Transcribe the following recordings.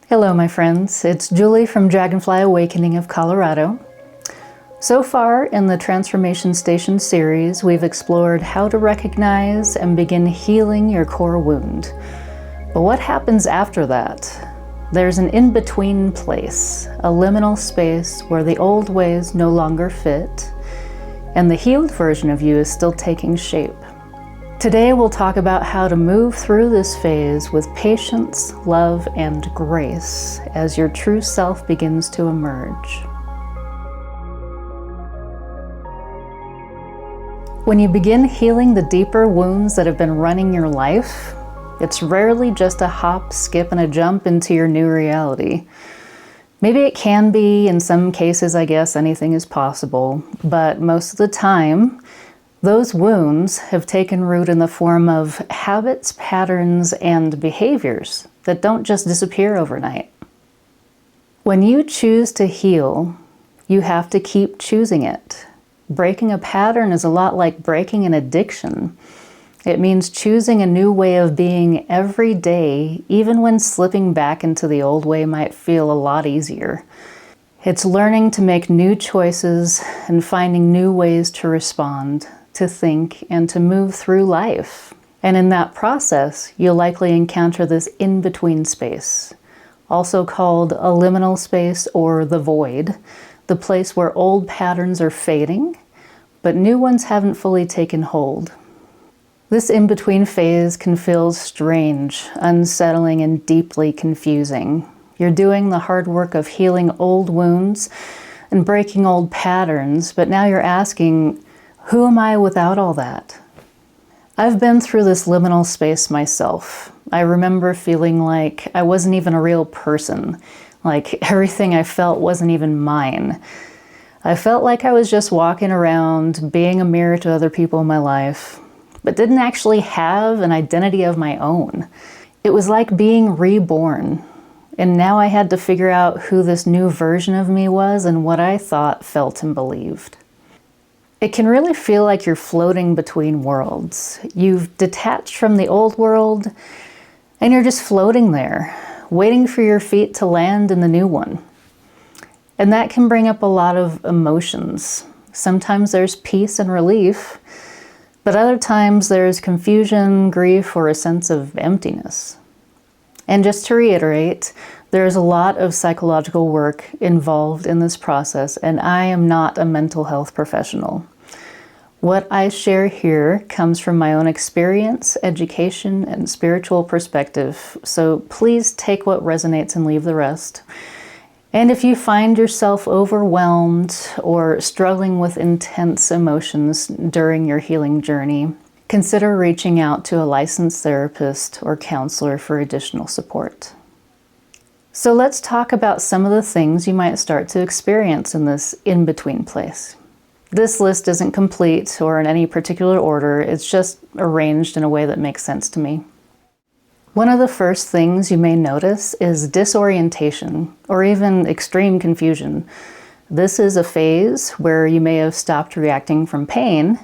Hello, my friends. It's Julie from Dragonfly Awakening of Colorado. So far in the Transformation Station series, we've explored how to recognize and begin healing your core wound. But what happens after that? There's an in-between place, a liminal space where the old ways no longer fit, and the healed version of you is still taking shape. Today we'll talk about how to move through this phase with patience, love, and grace as your true self begins to emerge. When you begin healing the deeper wounds that have been running your life, it's rarely just a hop, skip, and a jump into your new reality. Maybe it can be, in some cases I guess anything is possible, but most of the time, those wounds have taken root in the form of habits, patterns, and behaviors that don't just disappear overnight. When you choose to heal, you have to keep choosing it. Breaking a pattern is a lot like breaking an addiction. It means choosing a new way of being every day, even when slipping back into the old way might feel a lot easier. It's learning to make new choices and finding new ways to respond, to think, and to move through life. And in that process, you'll likely encounter this in-between space, also called a liminal space or the void, the place where old patterns are fading, but new ones haven't fully taken hold. This in-between phase can feel strange, unsettling, and deeply confusing. You're doing the hard work of healing old wounds and breaking old patterns, but now you're asking, who am I without all that? I've been through this liminal space myself. I remember feeling like I wasn't even a real person, like everything I felt wasn't even mine. I felt like I was just walking around, being a mirror to other people in my life, but didn't actually have an identity of my own. It was like being reborn, and now I had to figure out who this new version of me was and what I thought, felt, and believed. It can really feel like you're floating between worlds. You've detached from the old world, and you're just floating there, waiting for your feet to land in the new one. And that can bring up a lot of emotions. Sometimes there's peace and relief, but other times there's confusion, grief, or a sense of emptiness. And just to reiterate, there's a lot of psychological work involved in this process, and I am not a mental health professional. What I share here comes from my own experience, education, and spiritual perspective, so please take what resonates and leave the rest. And if you find yourself overwhelmed or struggling with intense emotions during your healing journey, consider reaching out to a licensed therapist or counselor for additional support. So let's talk about some of the things you might start to experience in this in-between place. This list isn't complete or in any particular order, it's just arranged in a way that makes sense to me. One of the first things you may notice is disorientation, or even extreme confusion. This is a phase where you may have stopped reacting from pain,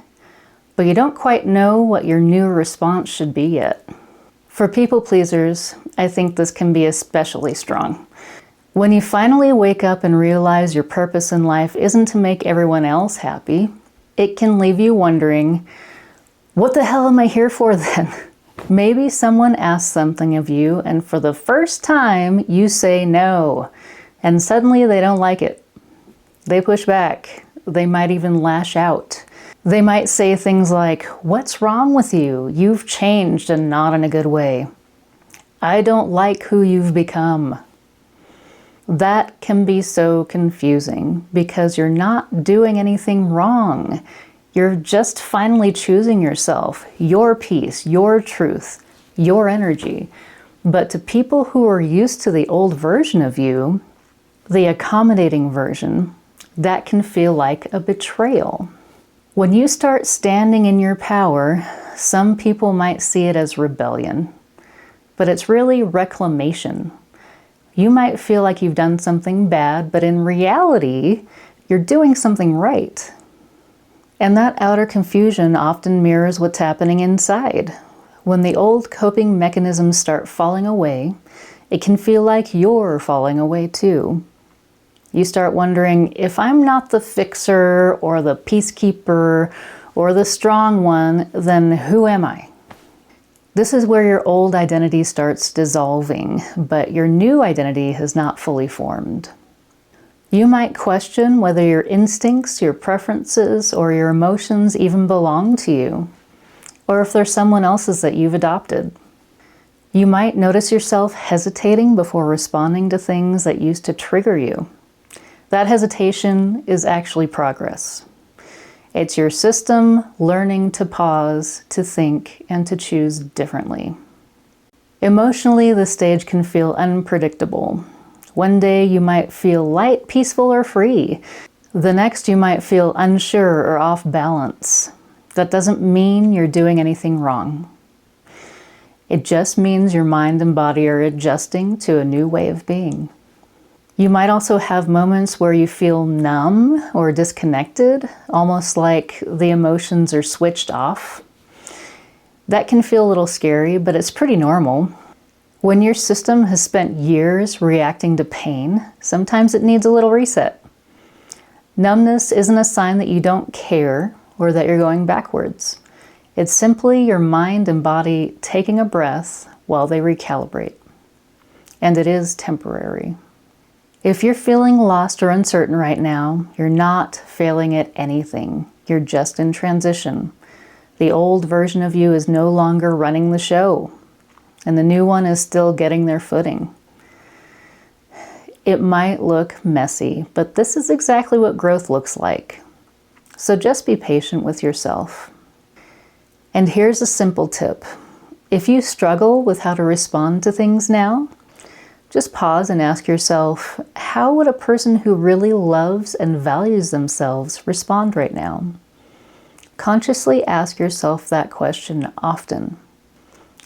but you don't quite know what your new response should be yet. For people pleasers, I think this can be especially strong. When you finally wake up and realize your purpose in life isn't to make everyone else happy, it can leave you wondering, what the hell am I here for then? Maybe someone asks something of you and for the first time you say no, and suddenly they don't like it. They push back. They might even lash out. They might say things like, "What's wrong with you? You've changed and not in a good way. I don't like who you've become." That can be so confusing because you're not doing anything wrong. You're just finally choosing yourself, your peace, your truth, your energy. But to people who are used to the old version of you, the accommodating version, that can feel like a betrayal. When you start standing in your power, some people might see it as rebellion, but it's really reclamation. You might feel like you've done something bad, but in reality, you're doing something right. And that outer confusion often mirrors what's happening inside. When the old coping mechanisms start falling away, It can feel like you're falling away too. You start wondering, if I'm not the fixer or the peacekeeper or the strong one, then who am I? This is where your old identity starts dissolving, but your new identity has not fully formed. You might question whether your instincts, your preferences, or your emotions even belong to you, or if they're someone else's that you've adopted. You might notice yourself hesitating before responding to things that used to trigger you. That hesitation is actually progress. It's your system learning to pause, to think, and to choose differently. Emotionally, the stage can feel unpredictable. One day you might feel light, peaceful, or free. The next you might feel unsure or off balance. That doesn't mean you're doing anything wrong. It just means your mind and body are adjusting to a new way of being. You might also have moments where you feel numb or disconnected, almost like the emotions are switched off. That can feel a little scary, but it's pretty normal. When your system has spent years reacting to pain, sometimes it needs a little reset. Numbness isn't a sign that you don't care or that you're going backwards. It's simply your mind and body taking a breath while they recalibrate. And it is temporary. If you're feeling lost or uncertain right now, you're not failing at anything. You're just in transition. The old version of you is no longer running the show, and the new one is still getting their footing. It might look messy, but this is exactly what growth looks like. So just be patient with yourself. And here's a simple tip. If you struggle with how to respond to things now, just pause and ask yourself, how would a person who really loves and values themselves respond right now? Consciously ask yourself that question often.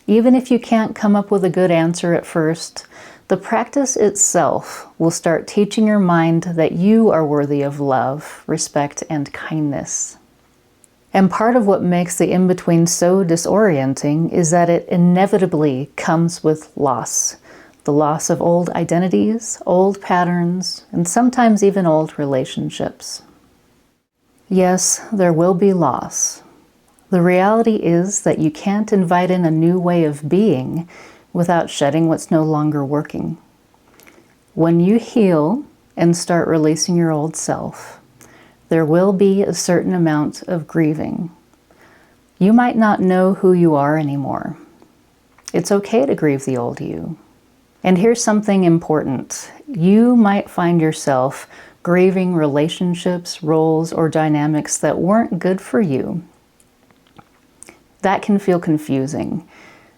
Even if you can't come up with a good answer at first, the practice itself will start teaching your mind that you are worthy of love, respect, and kindness. And part of what makes the in-between so disorienting is that it inevitably comes with loss. The loss of old identities, old patterns, and sometimes even old relationships. Yes, there will be loss. The reality is that you can't invite in a new way of being without shedding what's no longer working. When you heal and start releasing your old self, there will be a certain amount of grieving. You might not know who you are anymore. It's okay to grieve the old you. And here's something important. You might find yourself grieving relationships, roles, or dynamics that weren't good for you. That can feel confusing.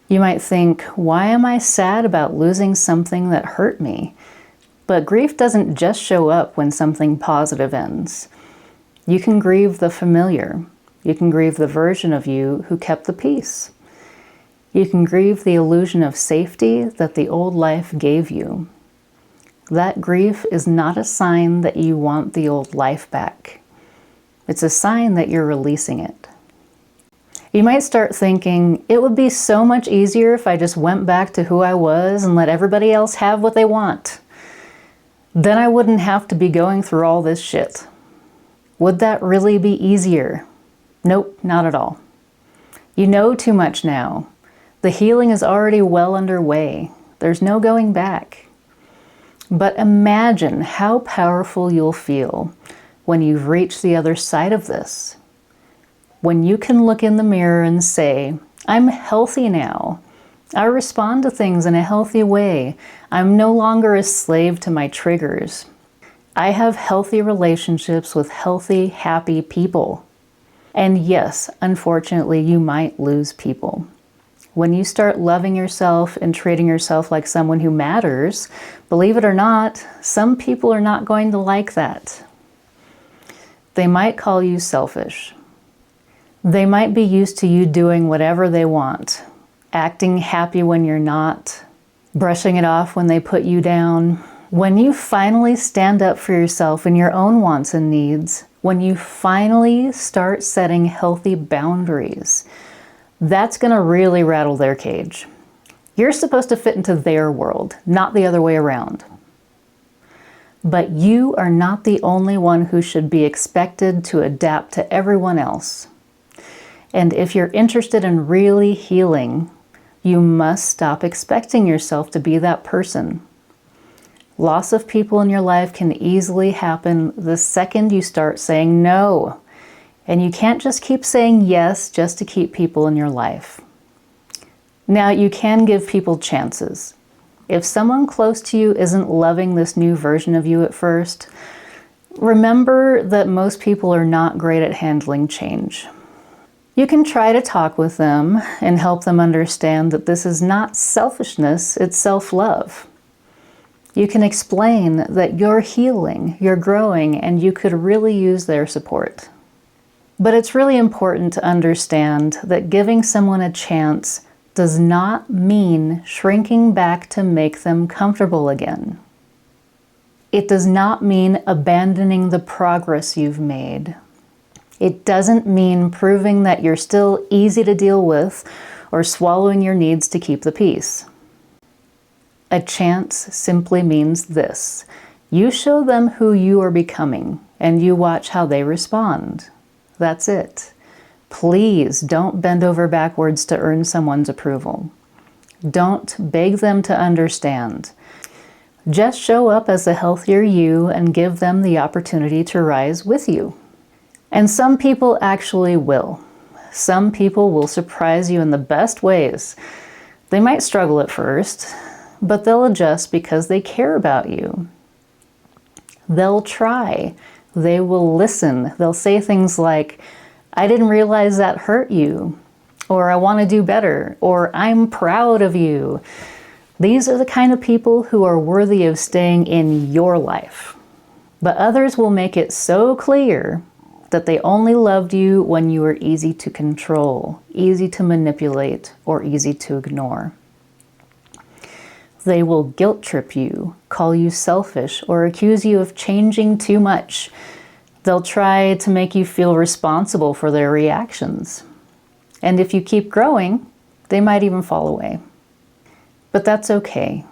You might think, why am I sad about losing something that hurt me? But grief doesn't just show up when something positive ends. You can grieve the familiar. You can grieve the version of you who kept the peace. You can grieve the illusion of safety that the old life gave you. That grief is not a sign that you want the old life back. It's a sign that you're releasing it. You might start thinking, it would be so much easier if I just went back to who I was and let everybody else have what they want. Then I wouldn't have to be going through all this shit. Would that really be easier? Nope, not at all. You know too much now. The healing is already well underway. There's no going back. But imagine how powerful you'll feel when you've reached the other side of this. When you can look in the mirror and say, I'm healthy now. I respond to things in a healthy way. I'm no longer a slave to my triggers. I have healthy relationships with healthy, happy people. And yes, unfortunately, you might lose people. When you start loving yourself and treating yourself like someone who matters, believe it or not, some people are not going to like that. They might call you selfish. They might be used to you doing whatever they want, acting happy when you're not, brushing it off when they put you down. When you finally stand up for yourself and your own wants and needs, when you finally start setting healthy boundaries, that's going to really rattle their cage. You're supposed to fit into their world, not the other way around. But you are not the only one who should be expected to adapt to everyone else. And if you're interested in really healing, you must stop expecting yourself to be that person. Loss of people in your life can easily happen the second you start saying no. And you can't just keep saying yes just to keep people in your life. Now, you can give people chances. If someone close to you isn't loving this new version of you at first, remember that most people are not great at handling change. You can try to talk with them and help them understand that this is not selfishness, it's self-love. You can explain that you're healing, you're growing, and you could really use their support. But it's really important to understand that giving someone a chance does not mean shrinking back to make them comfortable again. It does not mean abandoning the progress you've made. It doesn't mean proving that you're still easy to deal with or swallowing your needs to keep the peace. A chance simply means this: you show them who you are becoming and you watch how they respond. That's it. Please don't bend over backwards to earn someone's approval. Don't beg them to understand. Just show up as a healthier you and give them the opportunity to rise with you. And some people actually will. Some people will surprise you in the best ways. They might struggle at first, but they'll adjust because they care about you. They'll try. They will listen. They'll say things like, "I didn't realize that hurt you," or "I want to do better," or "I'm proud of you." These are the kind of people who are worthy of staying in your life. But others will make it so clear that they only loved you when you were easy to control, easy to manipulate, or easy to ignore. They will guilt trip you, call you selfish, or accuse you of changing too much. They'll try to make you feel responsible for their reactions. And if you keep growing, they might even fall away. But that's okay.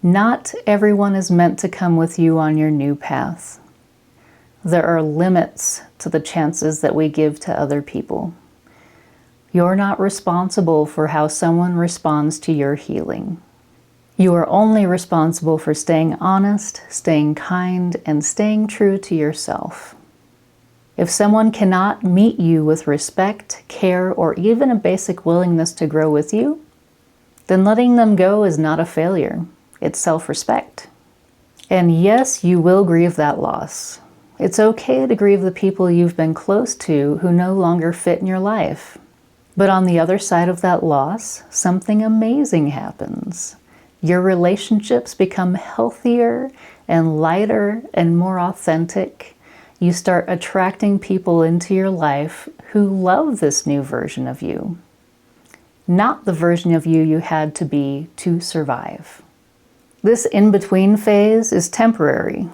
Not everyone is meant to come with you on your new path. There are limits to the chances that we give to other people. You're not responsible for how someone responds to your healing. You are only responsible for staying honest, staying kind, and staying true to yourself. If someone cannot meet you with respect, care, or even a basic willingness to grow with you, then letting them go is not a failure. It's self-respect. And yes, you will grieve that loss. It's okay to grieve the people you've been close to who no longer fit in your life. But on the other side of that loss, something amazing happens. Your relationships become healthier and lighter and more authentic. You start attracting people into your life who love this new version of you, not the version of you you had to be to survive. This in-between phase is temporary,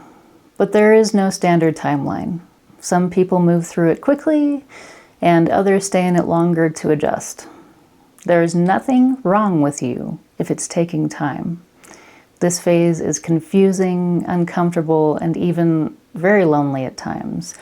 but there is no standard timeline. Some people move through it quickly, and others stay in it longer to adjust. There is nothing wrong with you if it's taking time. This phase is confusing, uncomfortable, and even very lonely at times.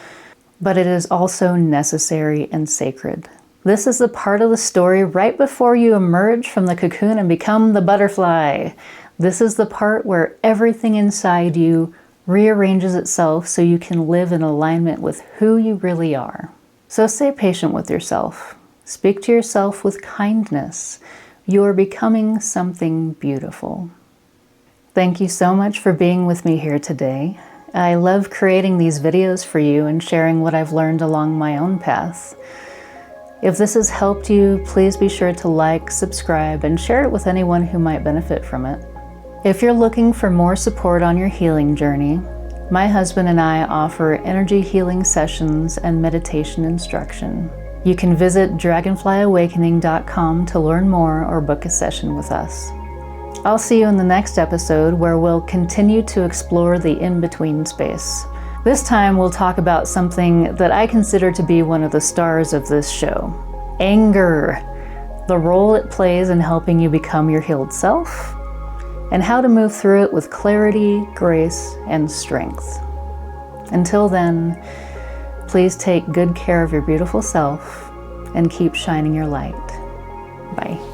But it is also necessary and sacred. This is the part of the story right before you emerge from the cocoon and become the butterfly. This is the part where everything inside you rearranges itself so you can live in alignment with who you really are. So stay patient with yourself. Speak to yourself with kindness. You are becoming something beautiful. Thank you so much for being with me here today. I love creating these videos for you and sharing what I've learned along my own path. If this has helped you, please be sure to like, subscribe, and share it with anyone who might benefit from it. If you're looking for more support on your healing journey, my husband and I offer energy healing sessions and meditation instruction. You can visit dragonflyawakening.com to learn more or book a session with us. I'll see you in the next episode where we'll continue to explore the in-between space. This time we'll talk about something that I consider to be one of the stars of this show: anger. the role it plays in helping you become your healed self, and how to move through it with clarity, grace, and strength. Until then, please take good care of your beautiful self and keep shining your light. Bye.